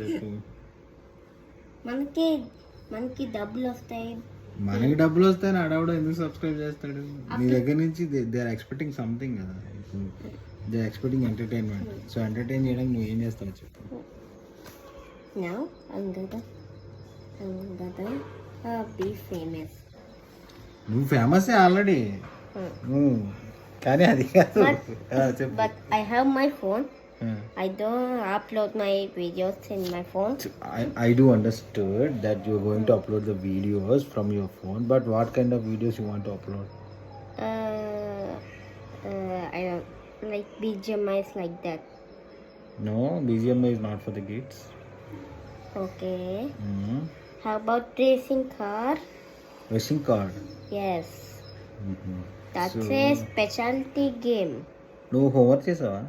చెప్పు. మనకి మనకి డబ్బులు వస్తాయి. మనకి డబ్బులు వస్తాయని అడవడం ఎందుకు సబ్స్క్రైబ్ చేస్తాడు? నీ దగ్గర నుంచి దే ఆర్ ఎక్స్పెక్టింగ్ సంథింగ్ కదా. They are expecting entertainment. So entertain చేయడానికి నువ్వు ఏం చేస్తావు చెప్పు. Now I'm gonna be famous. నువ్వు ఫేమస్ ఆల్రెడీ. కానీ అది కాదు. చెప్పు. But I have my phone. I don't upload my videos in my phone. I do understood that you're going to upload the videos from your phone, but what kind of videos you want to upload? I don't like BGMIs like that. No, BGMI is not for the kids. Okay. How about racing car? Racing car. Yes. That's a specialty game. నువ్వు homework చేసావా?